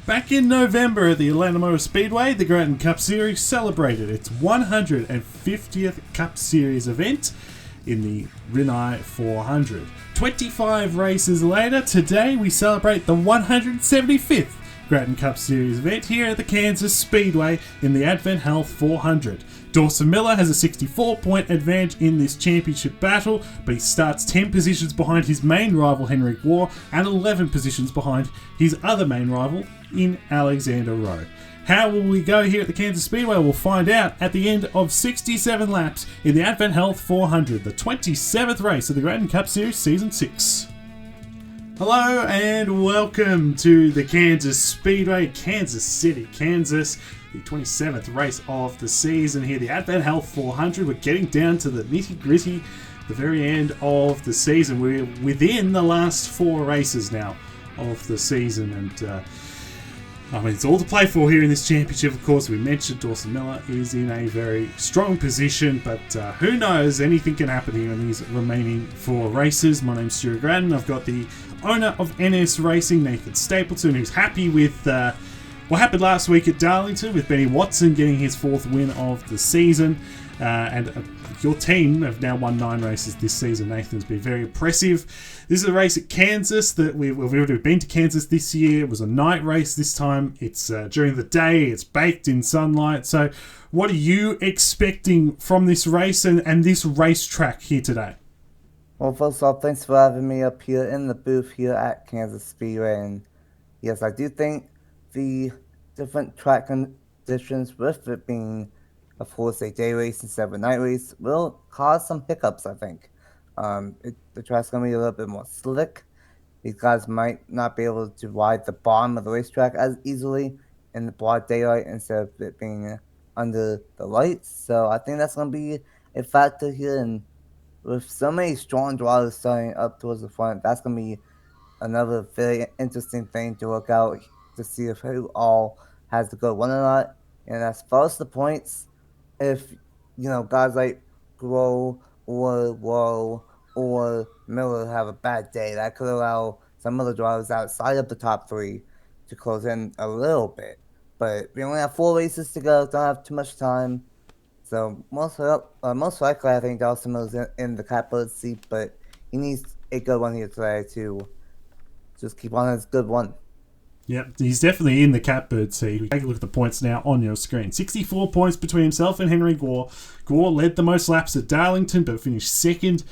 Back in November at the Atlanta Motor Speedway, the Gratton Cup Series celebrated its 150th Cup Series event in the NR2003. 25 races later, today we celebrate the 175th Gratton Cup Series event here at the Kansas Speedway in the AdventHealth 400. Dawson Miller has a 64-point advantage in this championship battle, but he starts 10 positions behind his main rival Henrik Waugh and 11 positions behind his other main rival in Alexander Rowe. How will we go here at the Kansas Speedway? We'll find out at the end of 67 laps in the AdventHealth 400, the 27th race of the Gratton Cup Series Season 6. Hello and welcome to the Kansas Speedway, Kansas City, Kansas. The 27th race of the season here, the AdventHealth 400. We're getting down to the nitty-gritty, the very end of the season. We're within the last 4 races now of the season, and it's all to play for here in this championship. Of course, we mentioned Dawson Miller is in a very strong position, but who knows, anything can happen here in these remaining 4 races. My name's Stuart Gratton. I've got the owner of NS Racing, Nathan Stapleton, who's happy with what happened last week at Darlington with Benny Watson getting his 4th win of the season. And your team have now won 9 races this season. Nathan's been very impressive. This is a race at Kansas that we've already been to Kansas this year. It was a night race this time. It's during the day. It's baked in sunlight. So what are you expecting from this race and this racetrack here today? Well, first of all, thanks for having me up here in the booth here at Kansas Speedway. And yes, I do think the different track conditions, with it being, of course, a day race instead of a night race, will cause some hiccups, I think. The track's going to be a little bit more slick. These guys might not be able to ride the bottom of the racetrack as easily in the broad daylight instead of it being under the lights. So I think that's going to be a factor here. And with so many strong drivers starting up towards the front, that's going to be another very interesting thing to look out to see if who all has the good one or not. And as far as the points, if guys like Grow or Woe or Miller have a bad day, that could allow some other drivers outside of the top 3 to close in a little bit. But we only have 4 races to go, don't have too much time. So most likely, I think Dawson Miller's in the catbird seat, but he needs a good one here today to just keep on his good one. Yep, he's definitely in the catbird seat. Take a look at the points now on your screen. 64 points between himself and Henry Gore. Gore led the most laps at Darlington, but finished second.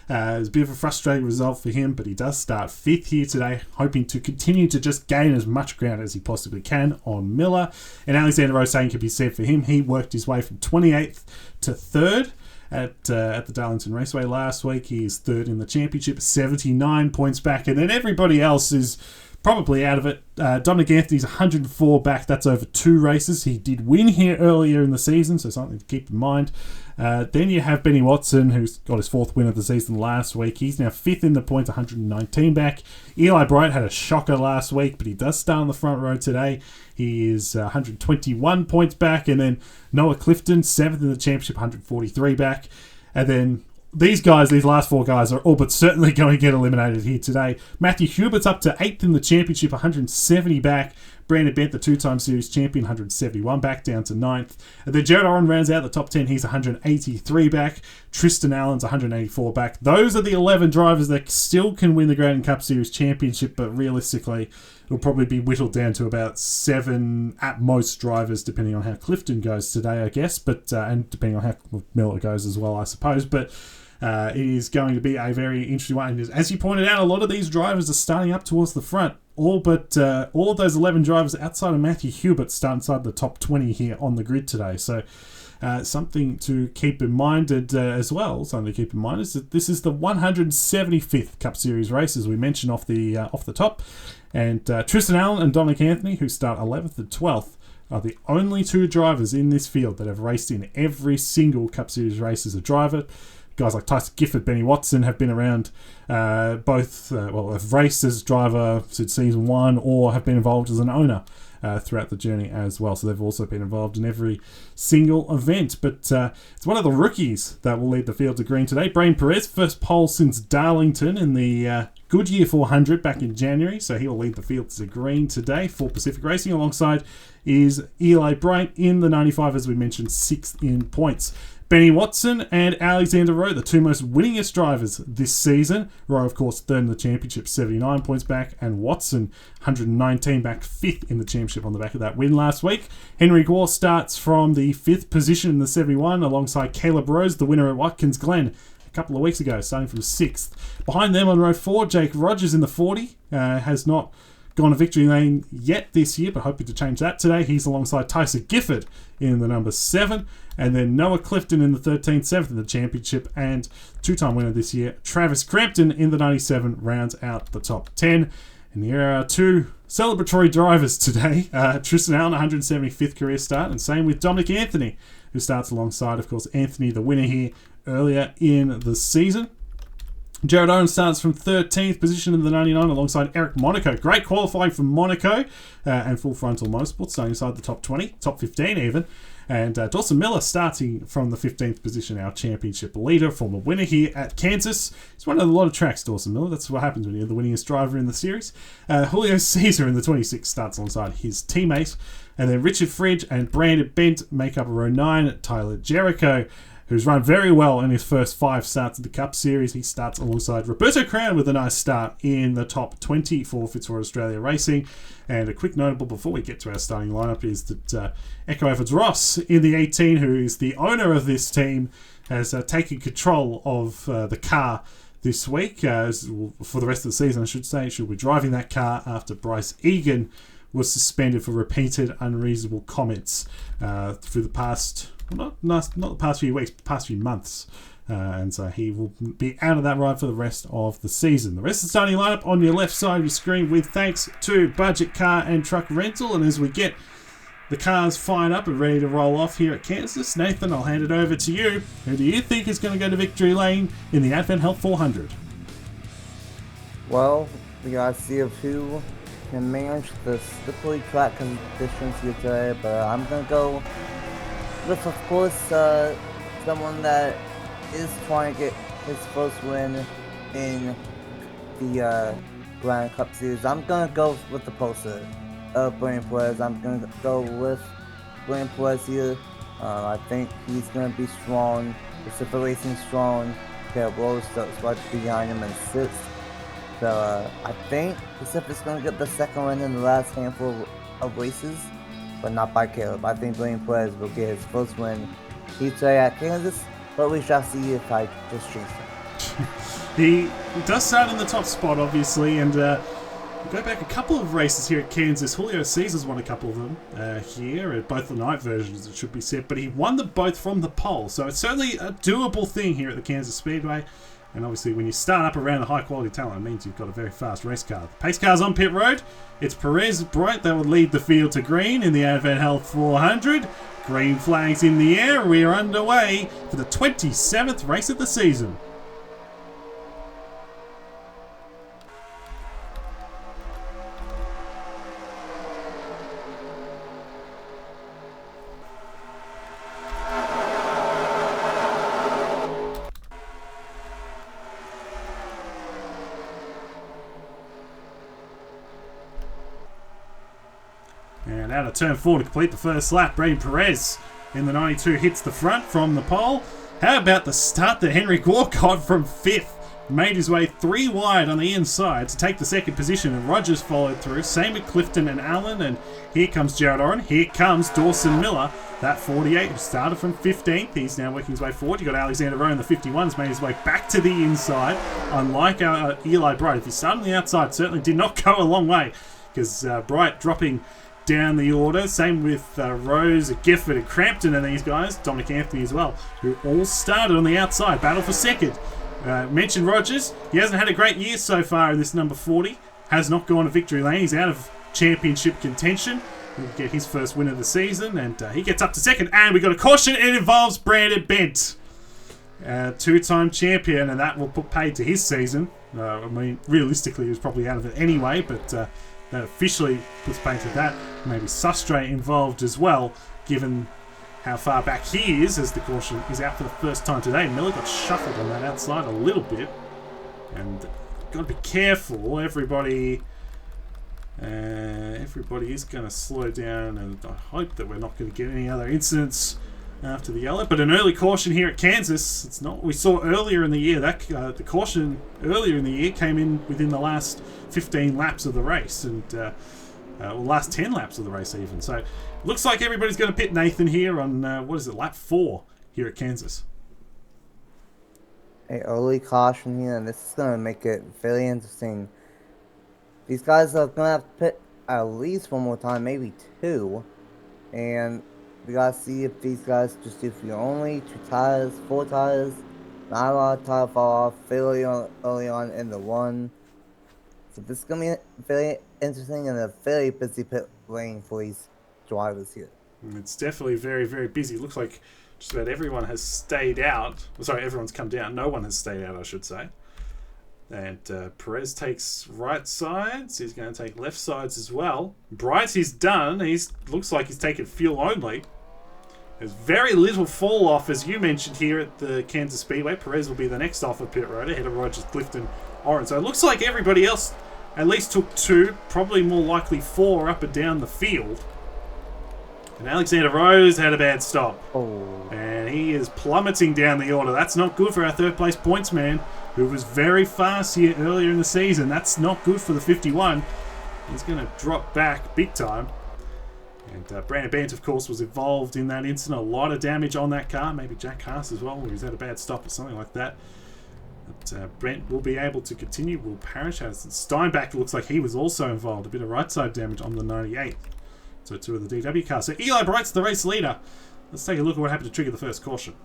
It was a bit of a frustrating result for him, but he does start 5th here today, hoping to continue to just gain as much ground as he possibly can on Miller. And Alexander Rowe, same could be said for him. He worked his way from 28th to 3rd. At the Darlington Raceway last week. He is 3rd in the championship, 79 points back, and then everybody else is probably out of it. Dominic Anthony's 104 back. That's over 2 races. He did win here earlier in the season, so something to keep in mind. Then you have Benny Watson, who's got his 4th win of the season last week. He's now 5th in the points, 119 back. Eli Bright had a shocker last week, but he does start on the front row today. He is 121 points back. And then Noah Clifton, 7th in the championship, 143 back. And then these last 4 guys are all but certainly going to get eliminated here today. Matthew Hubert's up to 8th in the championship, 170 back. Brandon Bent, the 2-time series champion, 171 back, down to 9th. And then Jared Oren rounds out the top 10. He's 183 back. Tristan Allen's 184 back. Those are the 11 drivers that still can win the Gratton Cup Series championship, but realistically, it'll probably be whittled down to about 7 at most drivers, depending on how Clifton goes today, I guess, but and depending on how Miller goes as well, I suppose. But it is going to be a very interesting one. And as you pointed out, a lot of these drivers are starting up towards the front. All of those 11 drivers outside of Matthew Hubert start inside the top 20 here on the grid today. So something to keep in mind as well. Something to keep in mind is that this is the 175th Cup Series race, as we mentioned off the top. And Tristan Allen and Dominic Anthony, who start 11th and 12th, are the only 2 drivers in this field that have raced in every single Cup Series race as a driver. Guys like Tyson Gifford, Benny Watson have been around have raced as driver since season 1 or have been involved as an owner throughout the journey as well. So they've also been involved in every single event. But it's one of the rookies that will lead the field to green today. Brain Perez, first pole since Darlington in the Goodyear 400 back in January. So he will lead the field to green today for Pacific Racing. Alongside is Eli Bryant in the 95, as we mentioned, 6th in points. Benny Watson and Alexander Rowe, the two most winningest drivers this season. Rowe, of course, third in the championship, 79 points back, and Watson, 119 back, 5th in the championship on the back of that win last week. Henry Gore starts from the 5th position in the 71, alongside Caleb Rose, the winner at Watkins Glen a couple of weeks ago, starting from 6th. Behind them on row 4, Jake Rogers in the 40, has not gone to victory lane yet this year, but hoping to change that today. He's alongside Tyson Gifford in the number 7, and then Noah Clifton in the 13th, 7th in the championship, and two-time winner this year, Travis Crampton in the 97, rounds out the top 10. And there are two celebratory drivers today. Tristan Allen, 175th career start, and same with Dominic Anthony, who starts alongside, of course, Anthony, the winner here earlier in the season. Jared Owen starts from 13th position in the 99 alongside Eric Monaco. Great qualifying for Monaco and Full Frontal Motorsport, starting inside the top 20, top 15 even. And Dawson Miller starting from the 15th position, our championship leader, former winner here at Kansas. He's won a lot of tracks, Dawson Miller. That's what happens when you're the winningest driver in the series. Julio Caesar in the 26th starts alongside his teammate. And then Richard Fridge and Brandon Bent make up row 9. Tyler Jericho, who's run very well in his first 5 starts of the Cup Series. He starts alongside Roberto Crown with a nice start in the top 20 for Fitzroy Australia Racing. And a quick notable before we get to our starting lineup is that Echo Evans Ross in the 18, who is the owner of this team, has taken control of the car this week. For the rest of the season, I should say. She'll be driving that car after Bryce Egan was suspended for repeated unreasonable comments through the past... Not the past few weeks, but the past few months. And so he will be out of that ride for the rest of the season. The rest of the starting lineup on your left side of your screen, with thanks to Budget Car and Truck Rental. And as we get the cars fired up and ready to roll off here at Kansas, Nathan, I'll hand it over to you. Who do you think is going to go to victory lane in the AdventHealth 400? Well, we gotta see if who can manage the slippery track conditions here today, but I'm gonna go with, of course, someone that is trying to get his first win in the Gratton Cup Series. I'm going to go with the poster of Brain Perez. I'm going to go with Brain Perez here. I think he's going to be strong. Pacific Racing strong. Caleb Rose starts right behind him in 6th. So I think Pacific's going to get the second win in the last handful of races, but not by Caleb. I think Brain Perez will get his first win here today at Kansas, but we shall see if I just jinx him. He does start in the top spot, obviously, and go back a couple of races here at Kansas. Julio Caesar's won a couple of them here, at both the night versions, it should be said, but he won them both from the pole, so it's certainly a doable thing here at the Kansas Speedway. And obviously, when you start up around a high-quality talent, it means you've got a very fast race car. The pace car's on pit road. It's Perez Bright that will lead the field to green in the AdventHealth 400. Green flags in the air. We are underway for the 27th race of the season. And out of turn 4 to complete the first lap, Brain Perez in the 92 hits the front from the pole. How about the start that Henry Gore got from 5th? Made his way 3 wide on the inside to take the second position, and Rogers followed through. Same with Clifton and Allen, and here comes Jared Oren. Here comes Dawson Miller, that 48 who started from 15th. He's now working his way forward. You've got Alexander Rowe in the 51's made his way back to the inside. Unlike Eli Bright, if he started on the outside, certainly did not go a long way, because Bright dropping down the order. Same with Rose, Gifford, and Crampton, and these guys, Dominic Anthony as well, who all started on the outside. Battle for second. Mentioned Rogers. He hasn't had a great year so far in this number 40. Has not gone to victory lane. He's out of championship contention. He'll get his first win of the season, and he gets up to second. And we got a caution. It involves Brandon Bent, two-time champion, and that will put paid to his season. I mean, realistically, he was probably out of it anyway, but that officially puts paint to that. Maybe Sustre involved as well, given how far back he is, as the caution is out for the first time today. Miller got shuffled on that outside a little bit, and got to be careful. Everybody is going to slow down, and I hope that we're not going to get any other incidents after the yellow. But an early caution here at Kansas. It's not what we saw earlier in the year. That the caution earlier in the year came in within the last 15 laps of the race, and last 10 laps of the race even. So looks like everybody's going to pit Nathan here on lap 4 here at Kansas. A early caution here, and this is going to make it very interesting. These guys are going to have to pit at least one more time, maybe 2. And we got to see if these guys just do fuel only, 2 tires, 4 tires. Not a lot of tire fall off fairly early on in the 1. So this is going to be very interesting and a very busy pit lane for these drivers here. It's definitely very, very busy. Looks like just about everyone has stayed out. Sorry, everyone's come down. No one has stayed out, I should say. And Perez takes right sides. He's going to take left sides as well. Bright is done. Looks like he's taken fuel only. There's very little fall off, as you mentioned here at the Kansas Speedway. Perez will be the next off of pit road ahead of Rogers, Clifton, Oren. So it looks like everybody else at least took 2, probably more likely 4 up and down the field. And Alexander Rose had a bad stop. Oh. And he is plummeting down the order. That's not good for our third place points man, who was very fast here earlier in the season. That's not good for the 51. He's going to drop back big time. And Brandon Bant, of course, was involved in that incident. A lot of damage on that car. Maybe Jack Haas as well, where he's had a bad stop or something like that. But Brent will be able to continue. Will Parrish has Steinbach looks like he was also involved. A bit of right side damage on the 98. So 2 of the DW cars. So Eli Bright's the race leader. Let's take a look at what happened to trigger the first caution.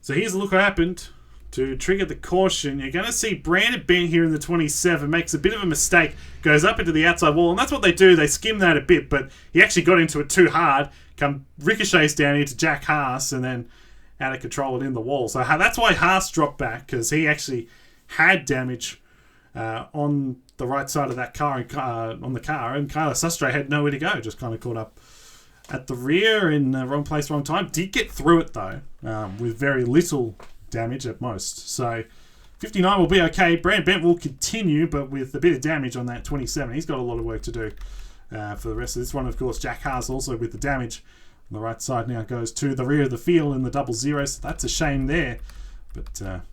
So here's a look what happened to trigger the caution. You're going to see Brandon Bent here in the 27 makes a bit of a mistake, goes up into the outside wall, and that's what they do. They skim that a bit, but he actually got into it too hard, ricochets down into Jack Haas, and then out of control and in the wall. So that's why Haas dropped back, because he actually had damage on the right side of that car, on the car, and Carlos Sustre had nowhere to go, just kind of caught up at the rear in wrong place, wrong time. Did get through it though, with very little damage at most. So 59 will be okay. Brand Bent will continue, but with a bit of damage on that 27. He's got a lot of work to do for the rest of this one. Of course, Jack Haas also with the damage on the right side now goes to the rear of the field in the 00. So that's a shame there. But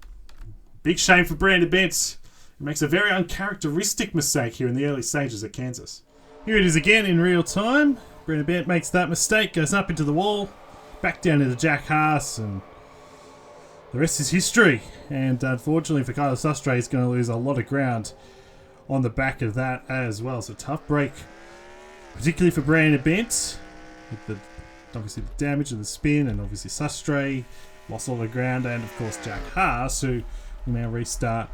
big shame for Brandon Bent. He makes a very uncharacteristic mistake here in the early stages at Kansas. Here it is again in real time. Brandon Bent makes that mistake, goes up into the wall, back down into Jack Haas, and the rest is history. And unfortunately for Carlos Sustre, he's going to lose a lot of ground on the back of that as well. So tough break, particularly for Brandon Bent. With obviously the damage and the spin, and obviously Sustre lost all the ground, and of course Jack Haas, who will now restart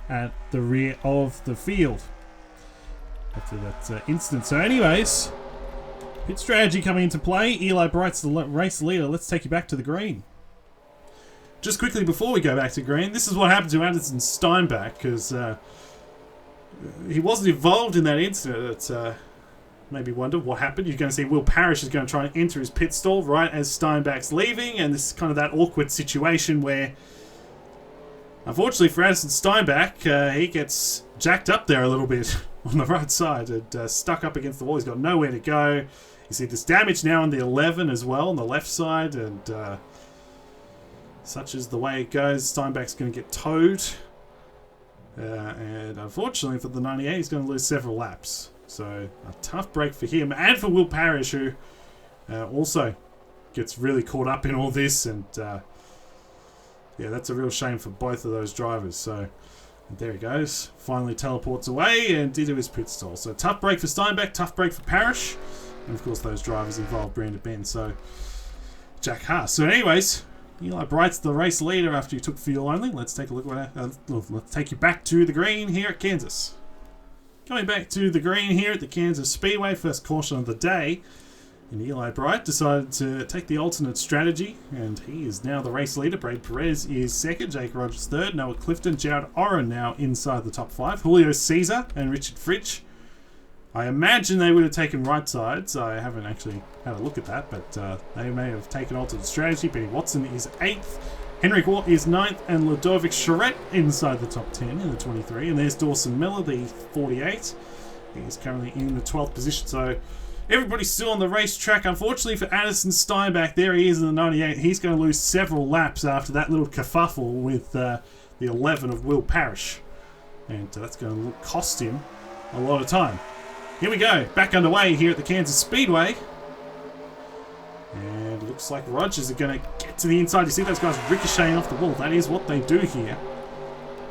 at the rear of the field after that incident. So anyways, pit strategy coming into play. Eli Bright's the race leader. Let's take you back to the green. Just quickly before we go back to green, this is what happened to Anderson Steinbach, because he wasn't involved in that incident. It made me wonder what happened. You're going to see Will Parrish is going to try and enter his pit stall right as Steinbach's leaving, and this is kind of that awkward situation where, unfortunately for Anderson Steinbach, he gets jacked up there a little bit on the right side and stuck up against the wall. He's got nowhere to go. You see this damage now on the 11 as well on the left side, and such is the way it goes. Steinbach's going to get towed. And unfortunately for the 98, he's going to lose several laps. So a tough break for him and for Will Parrish, who also gets really caught up in all this. And yeah, that's a real shame for both of those drivers. So there he goes. Finally teleports away and into his pit stall. So tough break for Steinbach, tough break for Parrish. And of course those drivers involved Brandon Bent. So Jack Haas. So anyways, Eli Bright's the race leader after he took fuel only. Let's take a look at let's take you back to the green here at Kansas. Coming back to the green here at the Kansas Speedway, first caution of the day. And Eli Bright decided to take the alternate strategy, and he is now the race leader. Brad Perez is second, Jake Rogers third, Noah Clifton, Jared Oren now inside the top 5. Julio Caesar and Richard Fritsch I imagine they would have taken right sides. I haven't actually had a look at that, but they may have taken alternate strategy. Benny Watson is 8th. Henry Gore is 9th, and Ludovic Charette inside the top 10 in the 23. And there's Dawson Miller, the 48. He's currently in the 12th position. So everybody's still on the racetrack. Unfortunately for Addison Steinbach, there he is in the 98. He's going to lose several laps after that little kerfuffle with the 11 of Will Parrish. And that's going to cost him a lot of time. Here we go, back underway here at the Kansas Speedway. And it looks like Rogers are going to get to the inside. You see those guys ricocheting off the wall. That is what they do here.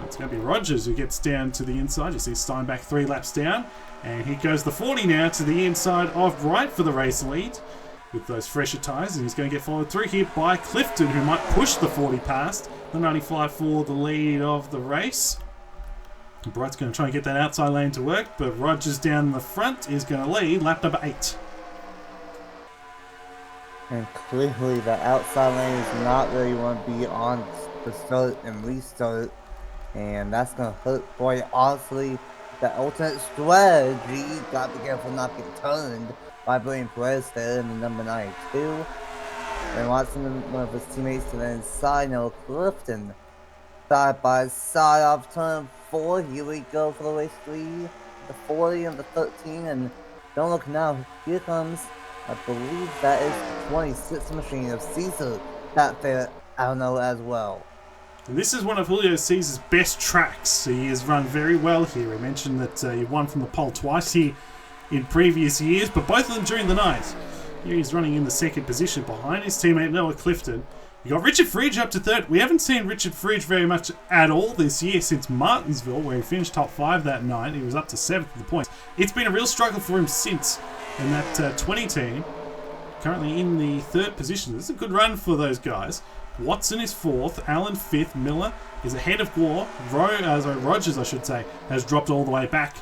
It's going to be Rogers who gets down to the inside. You see Steinbach 3 laps down. And here goes the 40 now to the inside of Wright for the race lead with those fresher tyres. And he's going to get followed through here by Clifton, who might push the 40 past. The 95 for the lead of the race. Bright's going to try and get that outside lane to work, but Rogers down the front is going to lead lap number 8. And clearly the outside lane is not where you want to be on the start and restart. And that's going to hurt Boy. Honestly, the alternate strategy, got to be careful not get turned by Brian Perez there in the number 92. And Watson, one of his teammates to the inside, now Clifton. Side by side off turn 4. Here we go for the race 3. The 40 and the 13. And don't look now. Here comes, I believe that is the 26th machine of Caesar. That there, I don't know as well. And this is one of Julio Cesar's best tracks. He has run very well here. I mentioned that he won from the pole twice here in previous years, but both of them during the night. Here he's running in the 2nd position behind his teammate Noah Clifton. You got Richard Fridge up to 3rd. We haven't seen Richard Fridge very much at all this year since Martinsville, where he finished top 5 that night. He was up to 7th at the points. It's been a real struggle for him since. And that 20 team, currently in the 3rd position. This is a good run for those guys. Watson is 4th, Allen 5th, Miller is ahead of Gore. Rogers, I should say, has dropped all the way back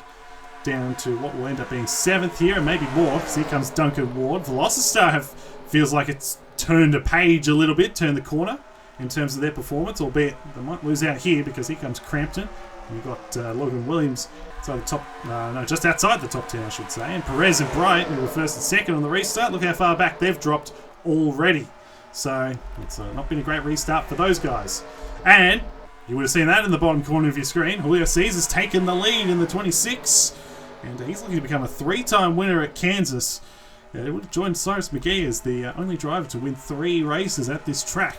down to what will end up being 7th here, and maybe more, because here comes Duncan Ward. Velocitar feels like it's turned a page a little bit, turned the corner in terms of their performance, albeit they might lose out here because here comes Crampton. And you've got Logan Williams inside the top, just outside the top 10, I should say. And Perez and Bright, who were 1st and 2nd on the restart, look how far back they've dropped already. So it's not been a great restart for those guys. And you would have seen that in the bottom corner of your screen. Julio Cesar's taken the lead in the 26. And he's looking to become a 3-time winner at Kansas. He would have joined Cyrus McGee as the only driver to win 3 races at this track.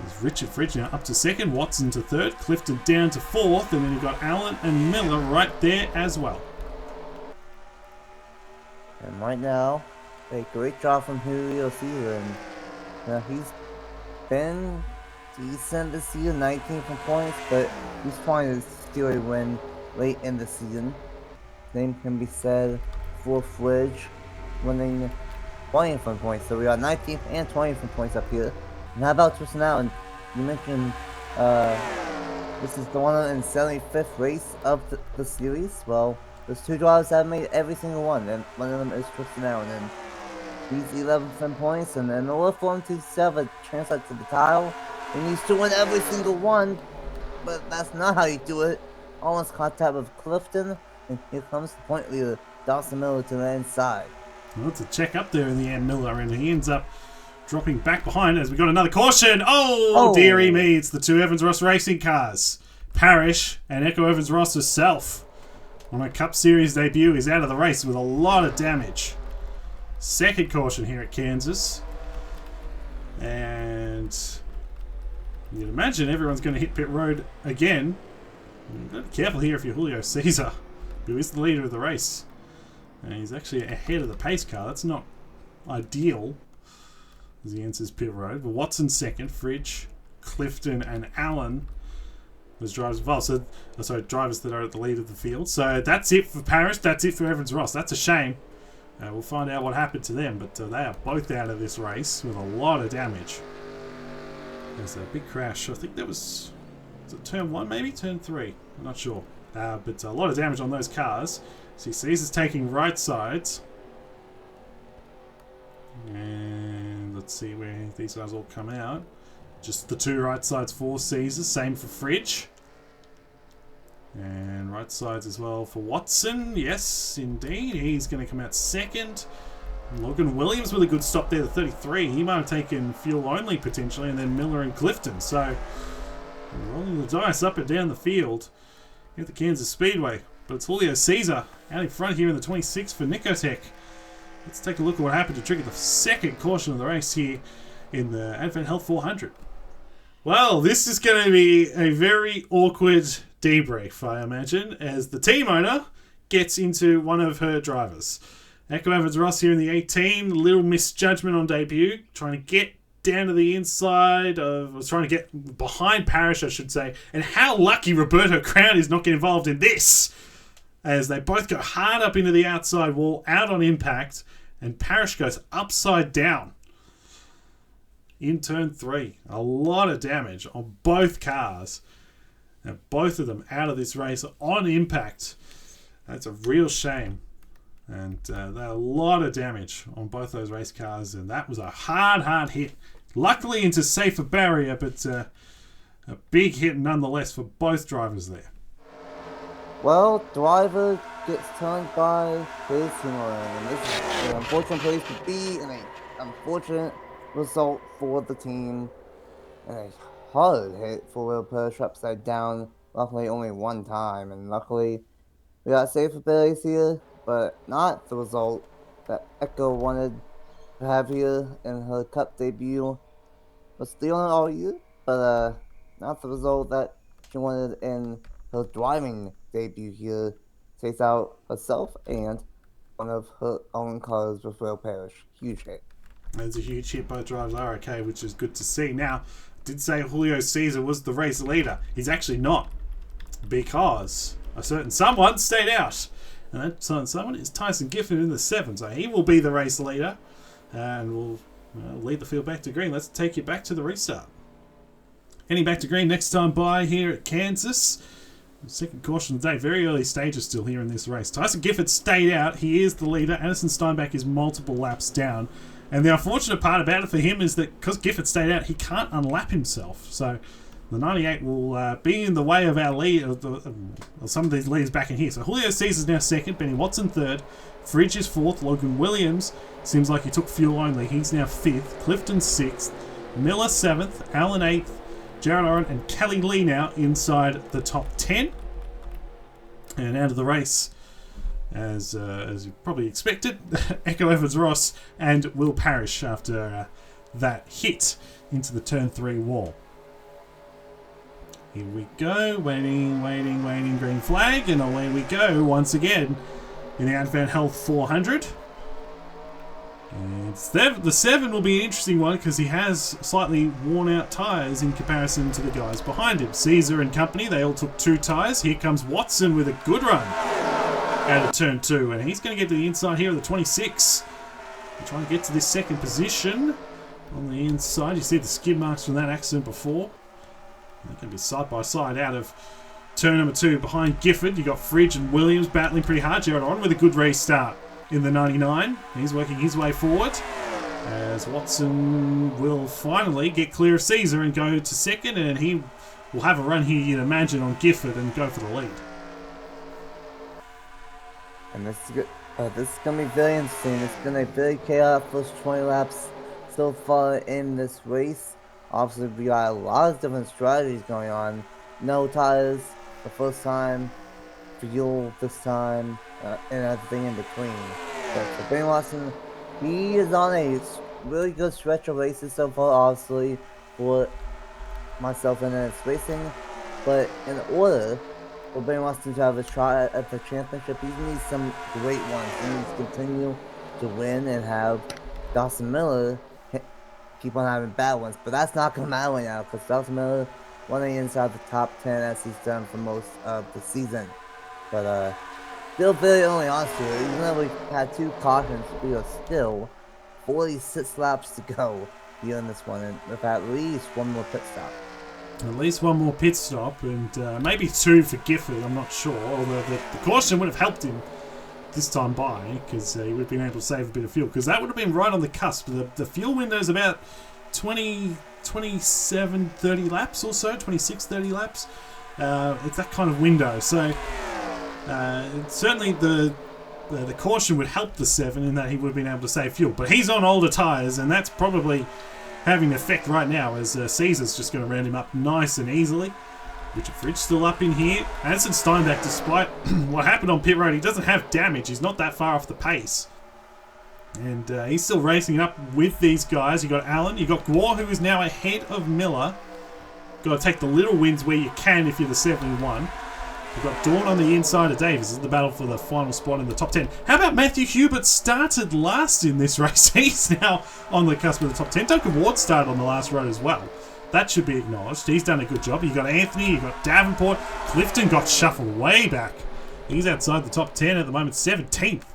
There's Richard Fridge now up to 2nd, Watson to 3rd, Clifton down to 4th, and then you've got Allen and Miller right there as well. And right now, a great job from Julio Cesar. He's been decent this season, 19 from points, but he's trying to steal a win late in the season. Same can be said for Fridge, winning 20 from points. So we got 19 and 20 from points up here. And how about Tristan Allen? You mentioned this is the 175th race of the series. Well, there's 2 drivers that have made every single one, and one of them is Tristan Allen. And he's 11 from points, and in order for him to have a chance to the title, he needs to win every single one. But that's not how you do it. Almost contact with Clifton, and here comes the point leader, Dawson Miller, to the inside. Well, it's a check up there in the end, Miller, and he ends up dropping back behind as we got another caution. Oh, dearie me, it's the 2 Evans Ross racing cars. Parrish and Echo Evans Ross herself on a Cup Series debut is out of the race with a lot of damage. 2nd caution here at Kansas. And you'd imagine everyone's going to hit pit road again. You've got to be careful here if you're Julio Cesar, who is the leader of the race. And he's actually ahead of the pace car. That's not ideal as he enters pit road. But Watson 2nd, Fridge, Clifton and Allen as drivers involved. So, drivers that are at the lead of the field. So that's it for Parrish. That's it for Evans Ross. That's a shame. We'll find out what happened to them, but they are both out of this race with a lot of damage. There's a big crash. I think that was it turn 1 maybe? Turn 3. I'm not sure. But a lot of damage on those cars. See, Caesar's taking right sides. And let's see where these guys all come out. Just the 2 right sides for Caesar. Same for Fridge. And right sides as well for Watson. Yes, indeed. He's going to come out second. Logan Williams with a good stop there, the 33. He might have taken fuel only potentially, and then Miller and Clifton. So rolling the dice up and down the field at the Kansas Speedway. But it's Julio Cesar out in front here in the 26 for Nicotech. Let's take a look at what happened to trigger the second caution of the race here in the AdventHealth 400. Well, this is going to be a very awkward debrief, I imagine, as the team owner gets into one of her drivers. Echo Evans Ross here in the 18, little misjudgment on debut, trying to get down to the inside of, was trying to get behind Parrish, I should say, and how lucky Roberto Crown is not getting involved in this, as they both go hard up into the outside wall, out on impact, and Parrish goes upside down in turn 3. A lot of damage on both cars. And both of them out of this race on impact. That's a real shame. And a lot of damage on both those race cars. And that was a hard hit. Luckily into safer barrier, but a big hit nonetheless for both drivers there. Well, driver gets turned by his team owner. And this is an unfortunate place to be, and an unfortunate result for the team. And a hard hit for Will Parrish upside down. Luckily, only one time, and luckily, we got safer barriers here, but not the result that Echo wanted to have here in her Cup debut. Was stealing it all year, but not the result that she wanted in her driving debut here. Takes out herself and one of her own cars with Will Parrish. Huge hit. That's a huge hit. Both drivers are okay, which is good to see. Now, I did say Julio Cesar was the race leader. He's actually not, because a certain someone stayed out. And that certain someone is Tyson Giffen in the 7. So he will be the race leader and will lead the field back to green. Let's take you back to the restart. Heading back to green next time by here at Kansas. Second caution of the day. Very early stages still here in this race. Tyson Gifford stayed out. He is the leader. Anderson Steinbach is multiple laps down. And the unfortunate part about it for him is that because Gifford stayed out, he can't unlap himself. So the 98 will be in the way of our lead, of some of these leaders back in here. So Julio Cesar's now second, Benny Watson third, Fridge is fourth, Logan Williams seems like he took fuel only. He's now fifth, Clifton sixth, Miller seventh, Allen eighth, Jared Oren and Kelly Lee now inside the top 10. And out of the race, as you probably expected, Echo Evans Ross and Will Parrish after that hit into the turn 3 wall. Here we go, waiting, green flag, and away we go once again in the AdventHealth 400. And the 7 will be an interesting one because he has slightly worn out tyres in comparison to the guys behind him. Caesar and company, they all took 2 tyres. Here comes Watson with a good run out of turn 2, and he's going to get to the inside here of the 26. He's trying to get to this second position on the inside. You see the skid marks from that accident before. They're going to be side by side out of turn number 2 behind Gifford. You got Fridge and Williams battling pretty hard. Jared on with a good restart in the 99. He's working his way forward as Watson will finally get clear of Caesar and go to second, and he will have a run here, you'd imagine, on Gifford and go for the lead. And this is good. This is going to be very interesting. It's going to be very chaotic first 20 laps so far in this race. Obviously, we got a lot of different strategies going on. No tires the first time, fuel this time, and everything in between. But for Ben Watson, he is on a really good stretch of races so far, obviously, for myself and its racing. But in order for Ben Watson to have a shot at the championship, he needs some great ones. He needs to continue to win and have Dawson Miller keep on having bad ones. But that's not going to matter right now because Dawson Miller running inside the top 10 as he's done for most of the season. But still very early on to it. Even though we had 2 cautions, we are still 46 laps to go here in this one, and with at least 1 more pit stop. At least 1 more pit stop, and maybe 2 for Gifford, I'm not sure. Although the caution would have helped him this time by, because he would have been able to save a bit of fuel, because that would have been right on the cusp. The fuel window is about 27, 30 laps or so, 26, 30 laps. It's that kind of window. So certainly the caution would help the 7 in that he would have been able to save fuel. But he's on older tyres, and that's probably having an effect right now as Caesar's just going to round him up nice and easily. Richard Fridge still up in here. Anson Steinbach, despite what happened on pit road, he doesn't have damage. He's not that far off the pace. And he's still racing it up with these guys. You've got Allen. You've got Gore, who is now ahead of Miller. Got to take the little wins where you can if you're the 71. We've got Dawn on the inside of Davis. This is the battle for the final spot in the top 10. How about Matthew Hubert started last in this race? He's now on the cusp of the top 10. Duncan Ward started on the last road as well. That should be acknowledged. He's done a good job. You've got Anthony, you've got Davenport. Clifton got shuffled way back. He's outside the top 10 at the moment, 17th.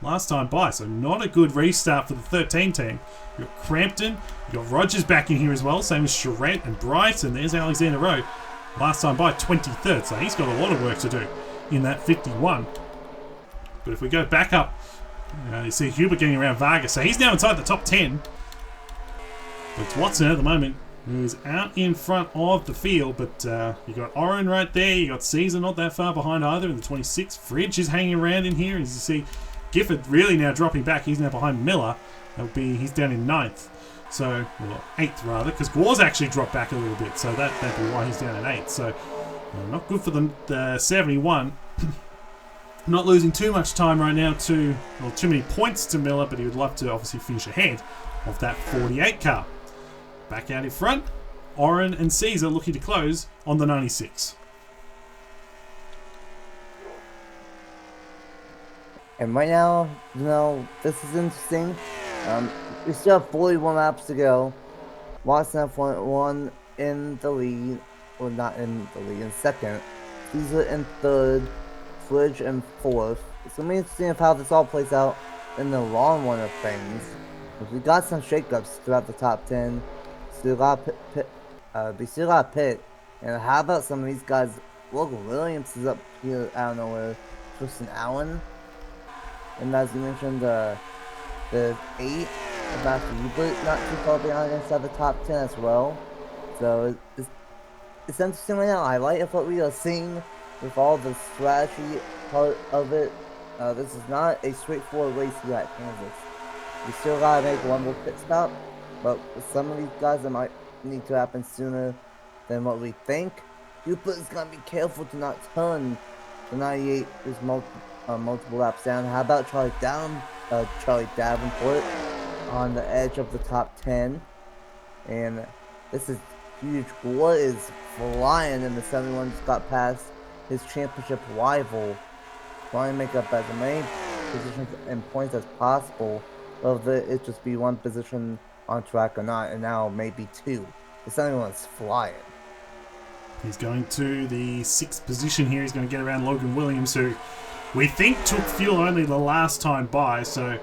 Last time by, so not a good restart for the 13 team. You've got Crampton, you've got Rogers back in here as well, same as Charette and Brighton. There's Alexander Rowe. Last time by, 23rd, so he's got a lot of work to do in that 51. But if we go back up, you see Hubert getting around Vargas, so he's now inside the top 10. But it's Watson at the moment, who's out in front of the field, but you got Oren right there, you got Caesar not that far behind either in the 26th. Fridge is hanging around in here, as you see Gifford really now dropping back. He's now behind Miller. He's down in 9th. So, well, 8th rather, because Gore's actually dropped back a little bit, so that'd be why he's down in 8th. So, not good for the 71. Not losing too much time right now too many points to Miller, but he would love to obviously finish ahead of that 48 car. Back out in front, Oren and Caesar looking to close on the 96. And right now, this is interesting. We still have 41 laps to go. Watson at 1 in the lead, or not in the lead, in second. Caesar in third, Fridge in fourth. It's going to be interesting of how this all plays out in the long run of things. We got some shakeups throughout the top 10. Still got Pit. And how about some of these guys? Logan Williams is up here out of nowhere. Tristan Allen. And as you mentioned, the 8 about Hubert not too far behind inside the top 10 as well. So it's interesting right now. I like what we are seeing with all the strategy part of it. This is not a straightforward race here at Kansas. We still gotta make one more pit stop, but with some of these guys, it might need to happen sooner than what we think. Hubert is gonna be careful to not turn the 98 is multiple laps down. How about Charlie Davenport on the edge of the top 10? And this is huge. Gore is flying in the 71. Just got past his championship rival. Trying to make up as many positions and points as possible, whether it just be one position on track or not, and now maybe 2. The 71's flying. He's going to the 6th position here. He's going to get around Logan Williams, who we think took fuel only the last time by, so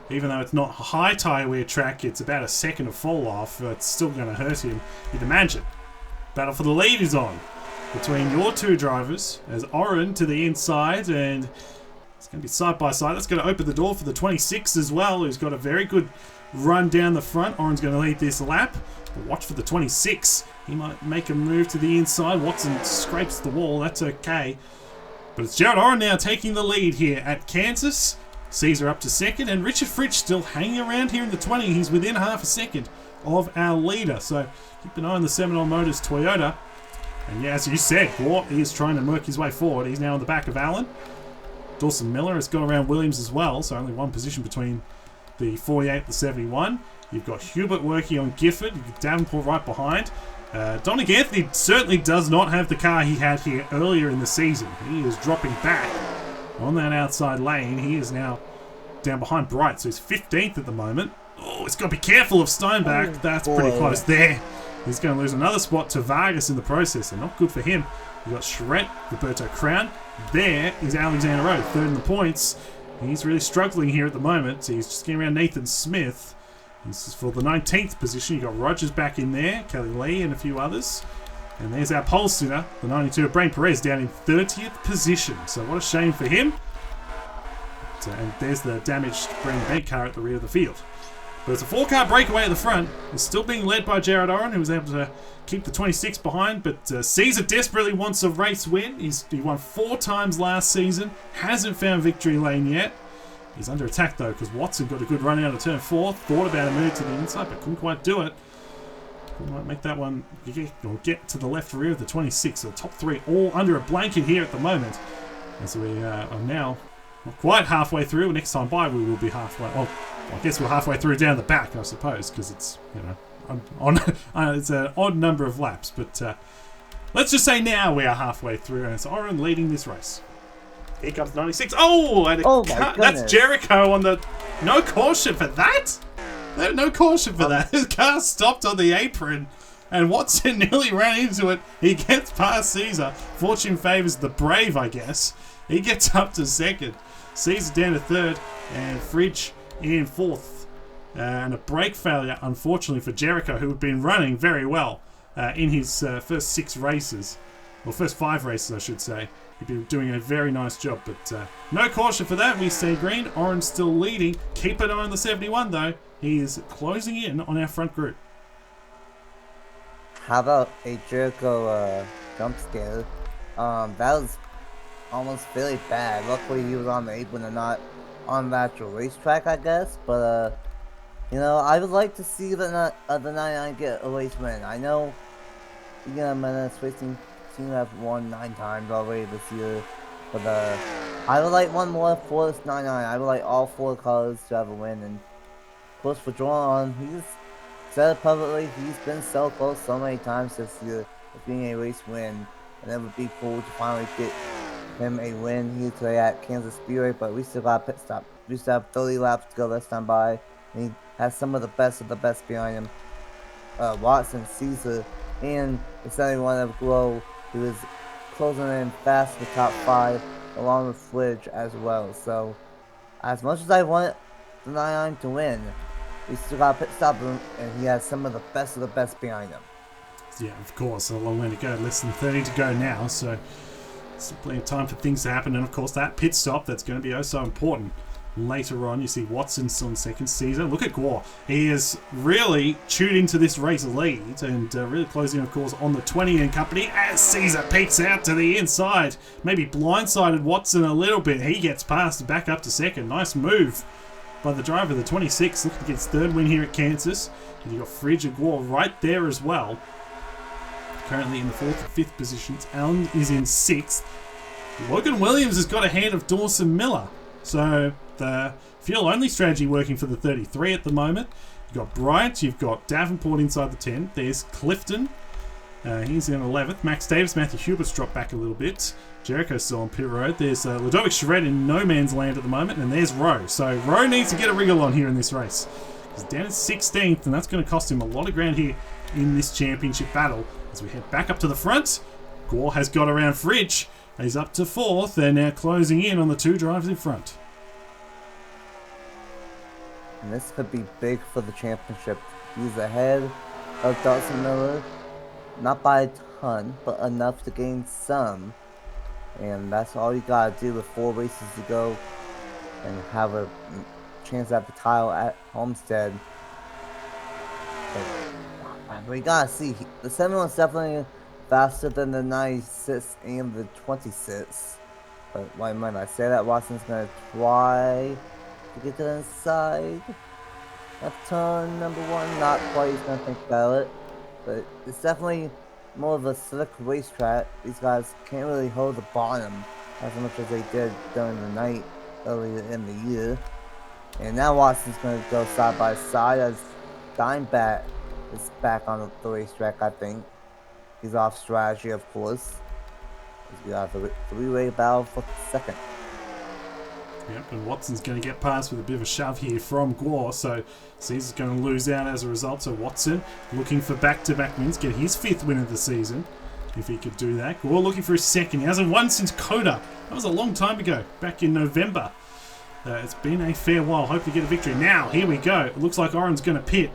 even though it's not high tyre wear track, it's about a second of fall off. It's still going to hurt him, you'd imagine. Battle for the lead is on between your two drivers, as Oren to the inside, and it's going to be side by side. That's going to open the door for the 26 as well, who's got a very good run down the front. Oren's going to lead this lap. But watch for the 26. He might make a move to the inside. Watson scrapes the wall. That's okay. But it's Jared Oren now taking the lead here at Kansas. Caesar up to second, and Richard Fritsch still hanging around here in the 20. He's within half a second of our leader. So keep an eye on the Seminole Motors Toyota. And yeah, as you said, Gore is trying to work his way forward. He's now on the back of Allen. Dawson Miller has got around Williams as well, so only one position between the 48 and the 71. You've got Hubert working on Gifford. You've got Davenport right behind. Dominic Anthony certainly does not have the car he had here earlier in the season. He is dropping back on that outside lane. He is now down behind Bright, so he's 15th at the moment. Oh, he's got to be careful of Steinbach. That's pretty close there. He's going to lose another spot to Vargas in the process, so not good for him. You've got Charette, Roberto Crown. There is Alexander Rowe, third in the points. He's really struggling here at the moment. So he's just getting around Nathan Smith. This is for the 19th position. You've got Rogers back in there, Kelly Lee and a few others. And there's our pole sitter, the 92 of Brain Perez, down in 30th position. So what a shame for him. And there's the damaged Brandon Bank car at the rear of the field. But it's a 4-car breakaway at the front. It's still being led by Jared Oren, who was able to keep the 26 behind. But Caesar desperately wants a race win. He won 4 times last season. Hasn't found victory lane yet. He's under attack, though, because Watson got a good run out of turn 4. Thought about a move to the inside, but couldn't quite do it. Might make that one get to the left rear of the 26. So the top 3 all under a blanket here at the moment. As we are now not quite halfway through. Next time by, we will be halfway. Well, I guess we're halfway through down the back, I suppose, because it's, you know, it's an odd number of laps. But let's just say now we are halfway through, and it's Oren leading this race. Here comes 96. Oh, and that's Jericho on the... No caution for that? No caution for that. His car stopped on the apron, and Watson nearly ran into it. He gets past Caesar. Fortune favours the brave, I guess. He gets up to second. Caesar down to third, and Fridge in fourth. And a brake failure, unfortunately, for Jericho, who had been running very well in his first 6 races. Well, first 5 races, I should say. He'd been doing a very nice job, but no caution for that. We see green. Orange still leading. Keep an eye on the 71, though. He is closing in on our front group. How about a Jericho jump scare? That was almost really bad. Luckily, he was on the apron and not on the actual racetrack, I guess. But, you know, I would like to see the 99 get a race win. I know, Menace Racing team have won 9 times already this year. But, I would like one more for this 99. I would like all 4 cars to have a win. And, of course, for John, he's said it publicly, he's been so close so many times this year of being a race win. And it would be cool to finally get him a win here today at Kansas Speedway, but we still got a pit stop. We still have 30 laps to go this time by, and he has some of the best behind him. Watson, Caesar, and the 71 of Glow, who is closing in fast to the top 5, along with Fridge as well. So, as much as I want the 99 to win, we still got a pit stop, and he has some of the best behind him. Yeah, of course, a long way to go. Less than 30 to go now, so still plenty of time for things to happen. And of course, that pit stop, that's going to be oh so important. Later on, you see Watson still in second. Caesar, look at Gore. He is really chewed into this race lead and really closing, of course, on the 20 and company as Caesar peeks out to the inside. Maybe blindsided Watson a little bit. He gets past and back up to second. Nice move by the driver of the 26. Looking to get his 3rd win here at Kansas. And you've got Fridge and Gore right there as well. Currently in the 4th and 5th positions. Allen is in 6th. Logan Williams has got a hand of Dawson Miller. So the fuel-only strategy working for the 33 at the moment. You've got Bryant, you've got Davenport inside the 10. There's Clifton. He's in 11th. Max Davis, Matthew Hubert's dropped back a little bit. Jericho's still on pit road. There's Ludovic Charette in no man's land at the moment. And there's Rowe. So Rowe needs to get a wriggle on here in this race. He's down at 16th, and that's going to cost him a lot of ground here in this championship battle. As we head back up to the front, Gore has got around Fridge. He's up to 4th. They're now closing in on the 2 drivers in front. And this could be big for the championship. He's ahead of Dawson Miller. Not by a ton, but enough to gain some. And that's all you gotta do with 4 races to go and have a chance at the title at Homestead. But we gotta see. The 71's definitely faster than the 96 and the 26. But why might I say that? Watson's gonna try to get to the inside. Left turn number 1, not quite. He's gonna think about it. But it's definitely more of a slick racetrack. These guys can't really hold the bottom as much as they did during the night earlier in the year. And now Watson's gonna go side by side as Dimeback is back on the racetrack, I think. He's off strategy, of course. We have a 3-way battle for second. Yep, and Watson's going to get past with a bit of a shove here from Gore, so Caesar's going to lose out as a result. So Watson looking for back-to-back wins, get his 5th win of the season, if he could do that. Gore looking for his 2nd. He hasn't won since Coda. That was a long time ago, back in November. It's been a fair while. Hope to get a victory. Now, here we go. It looks like Oren's going to pit,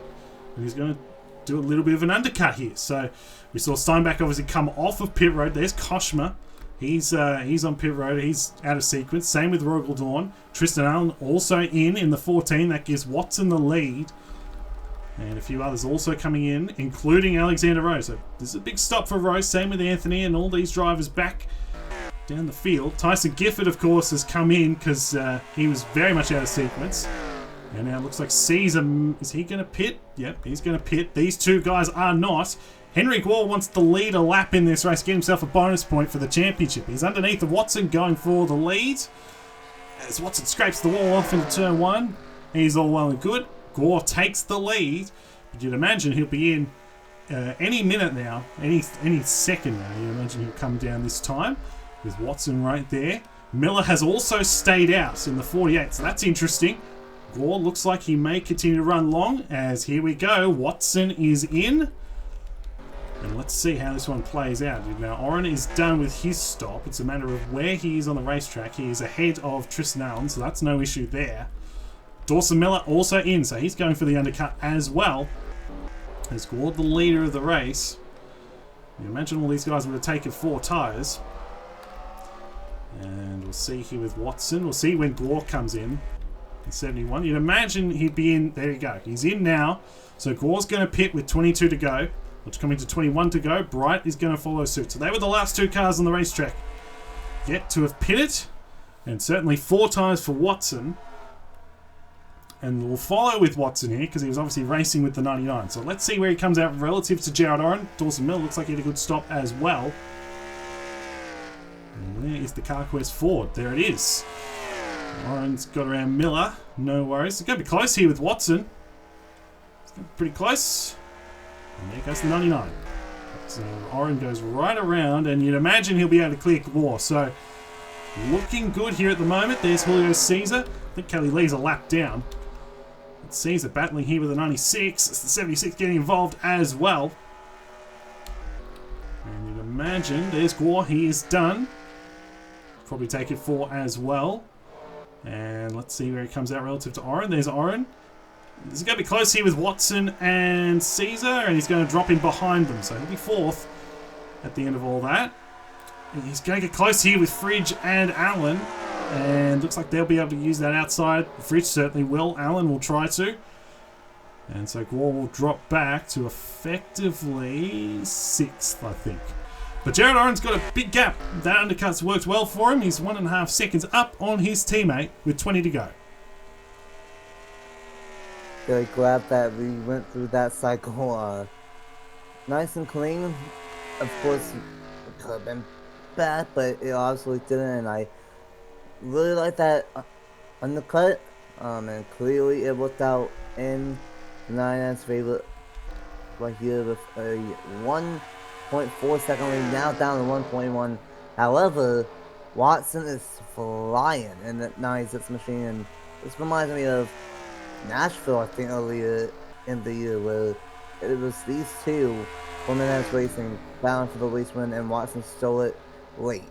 and he's going to do a little bit of an undercut here. So we saw Steinbach obviously come off of pit road. There's Koshma. He's on pit road. He's out of sequence. Same with Rogel Dawn. Tristan Allen also in the 14. That gives Watson the lead. And a few others also coming in, including Alexander Rose. So this is a big stop for Rose. Same with Anthony and all these drivers back down the field. Tyson Gifford, of course, has come in because he was very much out of sequence. And now it looks like Caesar, is he going to pit? Yep, he's going to pit. These two guys are not. Henry Gore wants to lead a lap in this race, get himself a bonus point for the championship. He's underneath of Watson going for the lead. As Watson scrapes the wall off into turn 1. He's all well and good. Gore takes the lead. But you'd imagine he'll be in any minute now, any second now. You'd imagine he'll come down this time with Watson right there. Miller has also stayed out in the 48, so that's interesting. Gore looks like he may continue to run long, as here we go. Watson is in. And let's see how this one plays out. Now, Oren is done with his stop. It's a matter of where he is on the racetrack. He is ahead of Tristan Allen, so that's no issue there. Dawson Miller also in, so he's going for the undercut as well. Has Gore the leader of the race. You imagine all these guys would have taken 4 tyres. And we'll see here with Watson. We'll see when Gore comes in 71. You'd imagine he'd be in. There you go. He's in now. So Gore's going to pit with 22 to go. Which coming to 21 to go. Bright is going to follow suit. So they were the last 2 cars on the racetrack yet to have pitted. And certainly 4 tyres for Watson. And we'll follow with Watson here because he was obviously racing with the 99. So let's see where he comes out relative to Jared Oren. Dawson Miller looks like he had a good stop as well. And where is the CarQuest Ford? There it is. Oren's got around Miller. No worries. It's going to be close here with Watson. It's going to be pretty close. And there goes the 99. So Oren goes right around, and you'd imagine he'll be able to clear Gore. So looking good here at the moment. There's Julio Caesar. I think Kelly Lee's a lap down. But Caesar battling here with the 96. It's the 76 getting involved as well. And you'd imagine there's Gore. He is done. Probably take it 4 as well. And let's see where he comes out relative to Oren. There's Oren. This is going to be close here with Watson and Caesar, and he's going to drop in behind them. So he'll be 4th at the end of all that. And he's going to get close here with Fridge and Allen. And looks like they'll be able to use that outside. Fridge certainly will. Allen will try to. And so Gore will drop back to effectively 6th, I think. But Jared Oren's got a big gap. That undercut's worked well for him. He's 1.5 seconds up on his teammate with 20 to go. Very glad that we went through that cycle nice and clean. Of course, it could have been bad, but it obviously didn't, and I really like that undercut. And clearly it worked out in the 99's favor right here with a 1.4 second lead, now down to 1.1. However, Watson is flying in that 96 machine, and this reminds me of Nashville, I think, earlier in the year, where it was these two from the NS Racing bound for the race win, and Watson stole it late.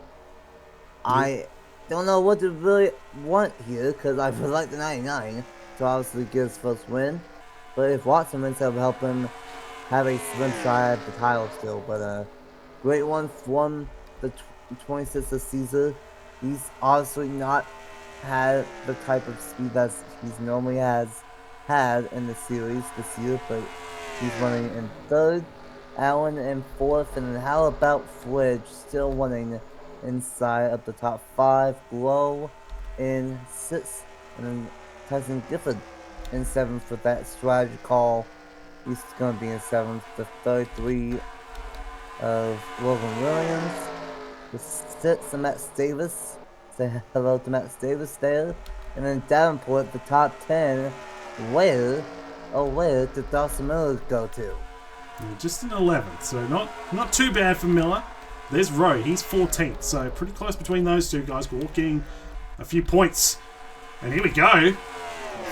I don't know what to really want here, because I would like the 99 to obviously get his first win. But if Watson wins, that'll help him have a slim shot at the title still. But great one from the 26th of Caesar. He's obviously not had the type of speed that he's normally has had in the series this year, but he's running in 3rd, Allen in 4th, and then how about Fridge still running inside of the top 5, Glow in 6th, and then Tyson Gifford in 7th with that strategy call. He's going to be in 7th, the 33 of Logan Williams, the 6th of Matt Davis. Say hello to Matt Davis there. And then Davenport, the top 10. Where did Dawson Miller go to? Yeah, just in 11th, so not too bad for Miller. There's Rowe, he's 14th, so pretty close between those two guys. We're getting a few points. And here we go.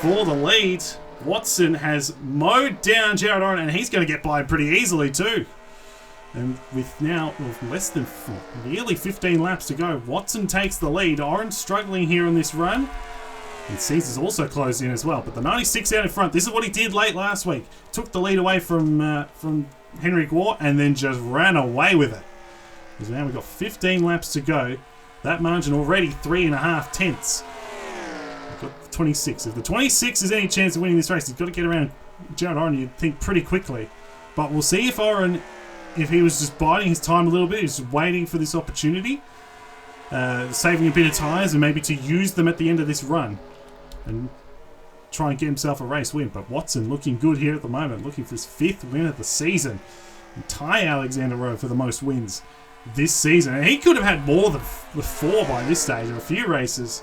For the lead, Watson has mowed down Jared Oren, and he's going to get by pretty easily too. And with now less than nearly 15 laps to go, Watson takes the lead. Oren's struggling here on this run. And Caesar's also closed in as well. But the 96 out in front, this is what he did late last week. Took the lead away from Henry Gore and then just ran away with it. Because now we've got 15 laps to go. That margin already 3.5 tenths. We've got the 26. If the 26 has any chance of winning this race, he's got to get around Jared Oren, you'd think pretty quickly. But we'll see if Oren, if he was just biding his time a little bit, he's just waiting for this opportunity, saving a bit of tyres and maybe to use them at the end of this run and try and get himself a race win. But Watson looking good here at the moment, looking for his 5th win of the season. And Ty Alexander Rowe for the most wins this season. And he could have had more than 4 by this stage. There were a few races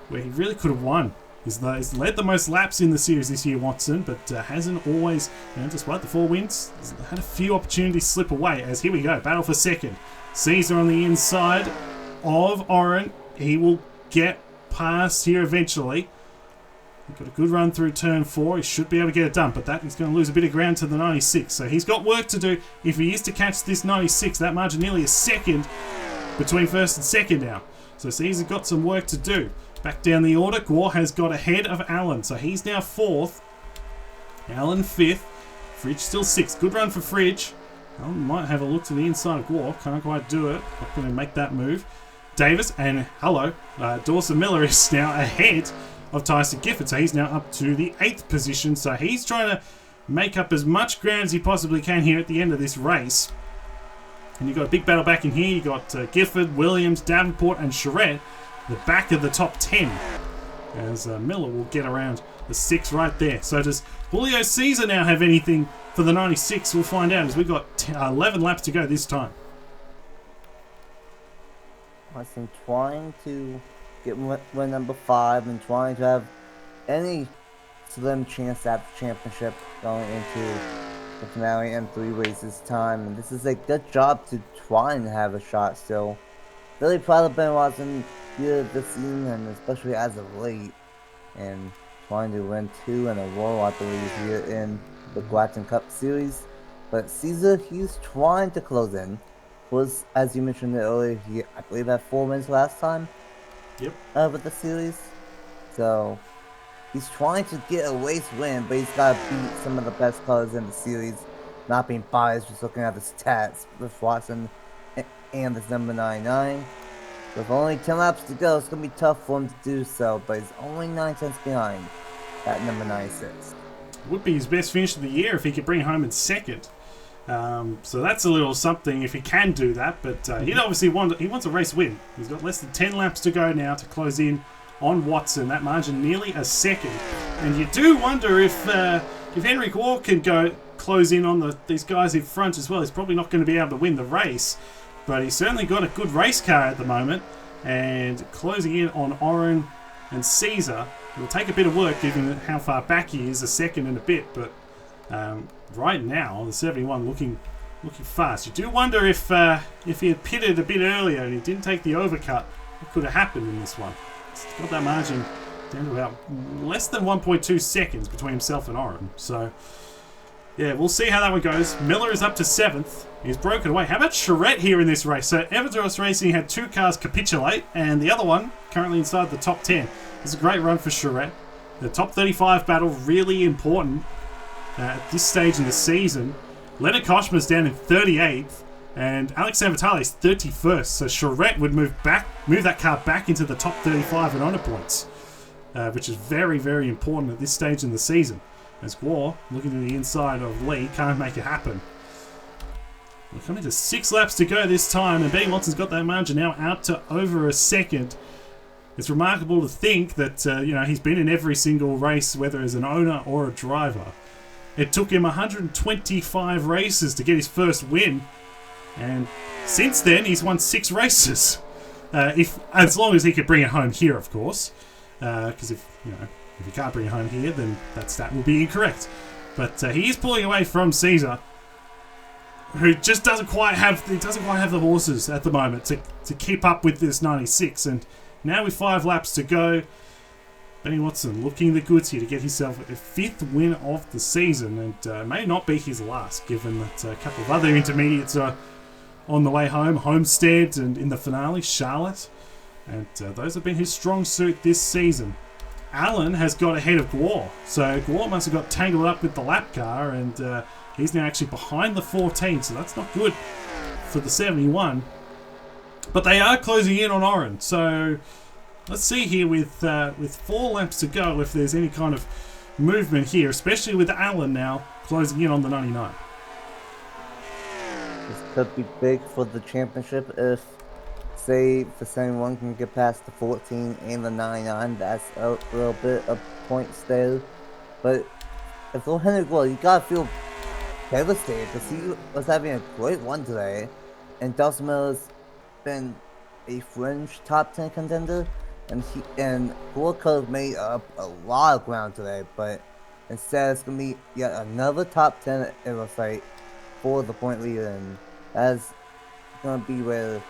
where he really could have won. He's led the most laps in the series this year, Watson, but hasn't always, despite the 4 wins, had a few opportunities slip away. As here we go, battle for second. Caesar on the inside of Oren. He will get past here eventually. He's got a good run through turn 4. He should be able to get it done, but that he's going to lose a bit of ground to the 96. So he's got work to do. If he is to catch this 96, that margin nearly a second between first and second now. So Caesar got some work to do. Back down the order, Gore has got ahead of Allen. So he's now 4th. Allen 5th. Fridge still 6th. Good run for Fridge. Allen might have a look to the inside of Gore. Can't quite do it. Not going to make that move. Davis and Dawson Miller is now ahead of Tyson Gifford. So he's now up to the 8th position. So he's trying to make up as much ground as he possibly can here at the end of this race. And you've got a big battle back in here. You've got Gifford, Williams, Davenport and Charette. The back of the top 10, as Miller will get around the 6 right there. So does Julio Caesar now have anything for the 96? We'll find out as we've got 11 laps to go this time. I'm trying to get win number 5 and trying to have any slim chance at the championship going into the finale in 3 races time. And this is a good job to try and have a shot still. Really proud of Ben Watson here this season, and especially as of late, and trying to win 2 in a row, I believe, here in the Gratton Cup Series. But Caesar, he's trying to close in. Was, as you mentioned earlier, he, I believe, had 4 wins last time. Yep. With the series. So he's trying to get a race win, but he's got to beat some of the best cars in the series. Not being biased, just looking at the stats with Watson and this number 99. With only 10 laps to go, it's going to be tough for him to do so, but he's only 9 tenths behind at number 96. Would be his best finish of the year if he could bring home in 2nd. So that's a little something if he can do that, but he'd obviously he wants a race win. He's got less than 10 laps to go now to close in on Watson. That margin nearly a second. And you do wonder if Henry Gore can close in on these guys in front as well. He's probably not going to be able to win the race, but he's certainly got a good race car at the moment. And closing in on Oren and Caesar. It will take a bit of work given how far back he is, a second and a bit, but right now the 71 looking fast. You do wonder if he had pitted a bit earlier and he didn't take the overcut, what could have happened in this one. He's got that margin down to about less than 1.2 seconds between himself and Oren. So yeah, we'll see how that one goes. Miller is up to 7th. He's broken away. How about Charette here in this race? So Everdos Racing had 2 cars capitulate, and the other one currently inside the top 10. It's a great run for Charette. The top 35 battle really important at this stage in the season. Leonard Koshma's down in 38th, and Alex Savitale is 31st. So Charette would move that car back into the top 35 in honor points, which is very, very important at this stage in the season. As Gore, looking to the inside of Lee, can't make it happen. We're coming to 6 laps to go this time, and Benny Watson's got that margin now out to over a second. It's remarkable to think that he's been in every single race, whether as an owner or a driver. It took him 125 races to get his first win, and since then he's won 6 races. As long as he could bring it home here, of course, because if he can't bring it home here, then that stat will be incorrect. But he is pulling away from Caesar, who just doesn't quite have the horses at the moment to keep up with this 96. And now with 5 laps to go, Benny Watson looking the goods here to get himself a 5th win of the season, and may not be his last, given that a couple of other intermediates are on the way home. Homestead and in the finale, Charlotte, and those have been his strong suit this season. Allen has got ahead of Gore, so Gore must have got tangled up with the lap car, and he's now actually behind the 14, so that's not good for the 71. But they are closing in on Oren, so let's see here with 4 laps to go if there's any kind of movement here, especially with Allen now closing in on the 99. This could be big for the championship if, say, the 71 can get past the 14 and the 99. That's a little bit of points there. But if Lord Henry Gore, you gotta feel devastated because he was having a great one today, and Dawson Miller's been a fringe top 10 contender, and Gore could have made up a lot of ground today, but instead it's gonna be yet another top 10. It looks like for the point leader, and that's gonna be where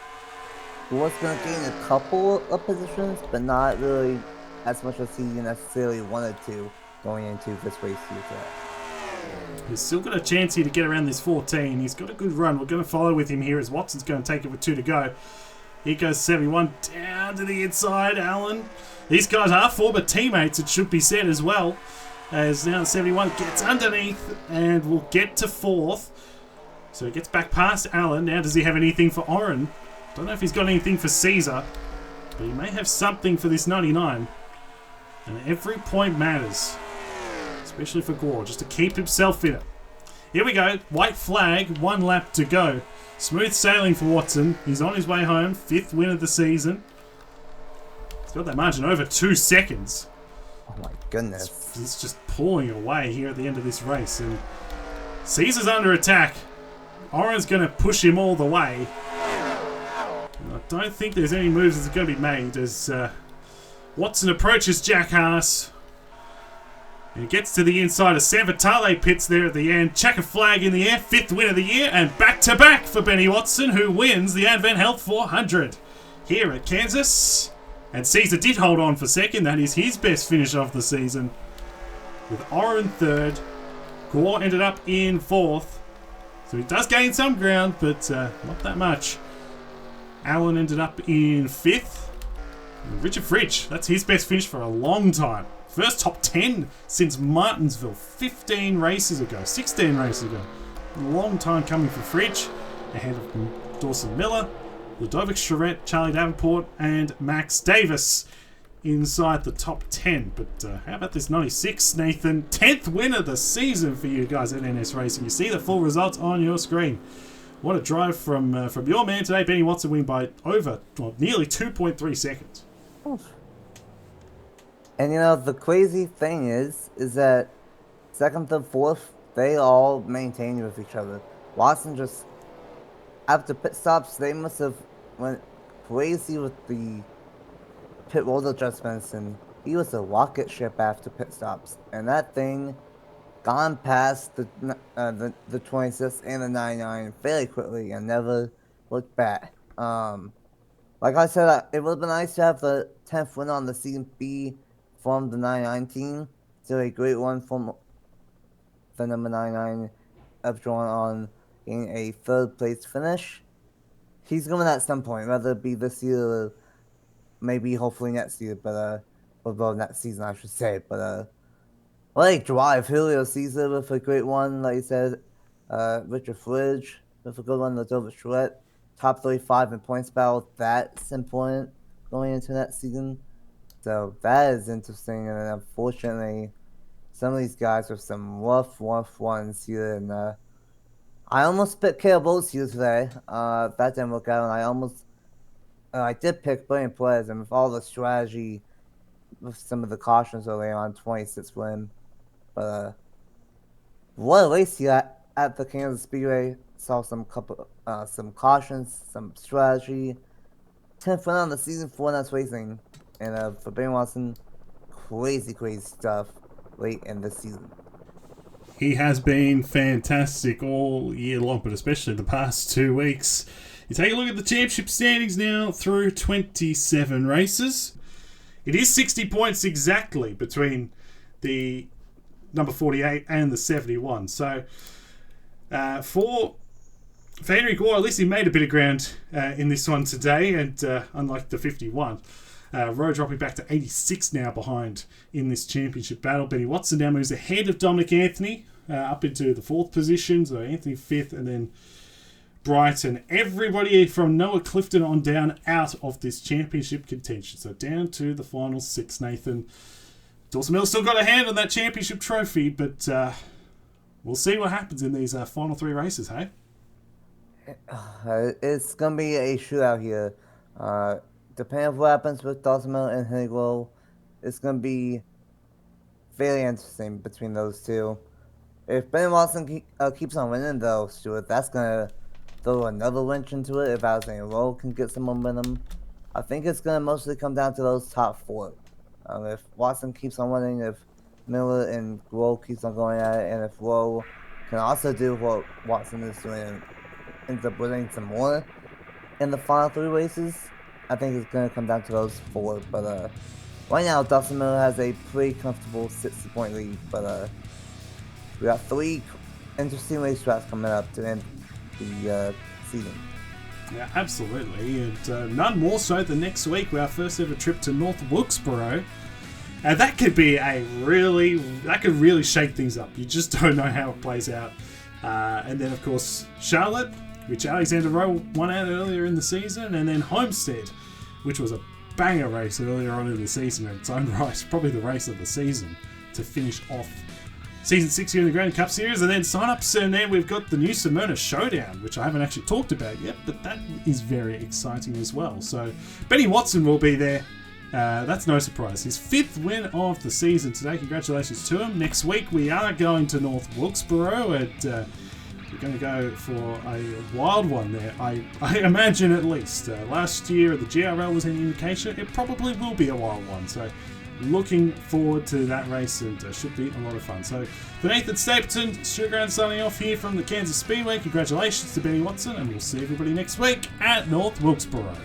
Gore's gonna gain a couple of positions, but not really as much as he necessarily wanted to going into this race here today. He's still got a chance here to get around this 14. He's got a good run. We're going to follow with him here as Watson's going to take it with 2 to go. Here goes 71 down to the inside. Allen. These guys are former teammates, it should be said as well. As now 71 gets underneath and will get to 4th. So he gets back past Allen. Now does he have anything for Oren? Don't know if he's got anything for Caesar, but he may have something for this 99. And every point matters, especially for Gore, just to keep himself in it. Here we go. White flag, 1 lap to go. Smooth sailing for Watson. He's on his way home. 5th win of the season. He's got that margin over 2 seconds. Oh my goodness. He's just pulling away here at the end of this race. And Caesar's under attack. Oren's going to push him all the way. And I don't think there's any moves that's going to be made as Watson approaches Jack Haas. And he gets to the inside of San Vitale pits there at the end. Checker flag in the air. 5th win of the year. And back-to-back for Benny Watson, who wins the AdventHealth 400 here at Kansas. And Caesar did hold on for 2nd. That is his best finish of the season. With Oren 3rd. Gore ended up in 4th. So he does gain some ground, but not that much. Allen ended up in 5th. And Richard Fridge, that's his best finish for a long time. First top 10 since Martinsville, 15 races ago, 16 races ago. A long time coming for Fridge, ahead of Dawson Miller, Ludovic Charette, Charlie Davenport, and Max Davis inside the top 10. But how about this 96, Nathan? 10th win of the season for you guys at NS Racing. You see the full results on your screen. What a drive from your man today. Benny Watson winning by nearly 2.3 seconds. And you know, the crazy thing is that 2nd and 4th, they all maintained with each other. Watson just, after pit stops, they must have went crazy with the pit road adjustments, and he was a rocket ship after pit stops. And that thing gone past the 26 and the 99 very quickly and never looked back. Like I said, it would have been nice to have the 10th win on the season be from the 99 team. Still a great one from the number 99 of drawing on getting a 3rd place finish. He's going at some point, whether it be this year or maybe hopefully next year, but well, next season I should say. But what a drive. Julio Caesar with a great one, like you said. Richard Fridge with a good one. Ludovic Charette, top 35 in points battle. That's important going into next season. So that is interesting, and unfortunately, some of these guys with some rough ones here, and I almost picked Caleb Oates here today. That didn't work out, and I did pick Brian Perez, and with all the strategy, with some of the cautions early on, 26 win. But what a race here at the Kansas Speedway. Saw some cautions, some strategy. 10th win on the season for NS Racing. And for Ben Watson, crazy stuff late in the season. He has been fantastic all year long, but especially the past 2 weeks. You take a look at the championship standings now through 27 races. It is 60 points exactly between the number 48 and the 71. So for Henry Gore, at least he made a bit of ground in this one today, and unlike the 51. Rowe dropping back to 86 now behind in this championship battle. Benny Watson now moves ahead of Dominic Anthony up into the 4th position. So Anthony 5th, and then Brighton. Everybody from Noah Clifton on down out of this championship contention. So down to the final 6, Nathan. Dawson Miller's still got a hand on that championship trophy, but we'll see what happens in these final 3 races, hey? It's going to be a shootout here. Depending on what happens with Dawson Miller and Henry Glow, it's going to be very interesting between those two. If Ben Watson keeps on winning, though, Stuart, that's going to throw another wrench into it if Alexander Rowe can get some momentum. I think it's going to mostly come down to those top 4. If Watson keeps on winning, if Miller and Rowe keeps on going at it, and if Rowe can also do what Watson is doing and ends up winning some more in the final 3 races, I think it's going to come down to those 4. But right now, Dawson Miller has a pretty comfortable 60-point lead. But we got 3 interesting racetracks coming up to end the season. Yeah, absolutely, and none more so than next week with our first ever trip to North Wilkesboro. And that could really shake things up. You just don't know how it plays out. And then, of course, Charlotte, which Alexander Rowe won out earlier in the season, and then Homestead, which was a banger race earlier on in the season in its own right, probably the race of the season, to finish off Season 6 here in the Gratton Cup Series. And then sign-ups, and then we've got the new Simona Showdown, which I haven't actually talked about yet, but that is very exciting as well. So Benny Watson will be there. That's no surprise. His 5th win of the season today. Congratulations to him. Next week we are going to North Wilkesboro, and we're going to go for a wild one there. I imagine at least. Last year the GRL was an indication. It probably will be a wild one. So looking forward to that race, and should be a lot of fun. So for Nathan Stapleton, Sugar signing off here from the Kansas Speedway. Congratulations to Benny Watson, and we'll see everybody next week at North Wilkesboro.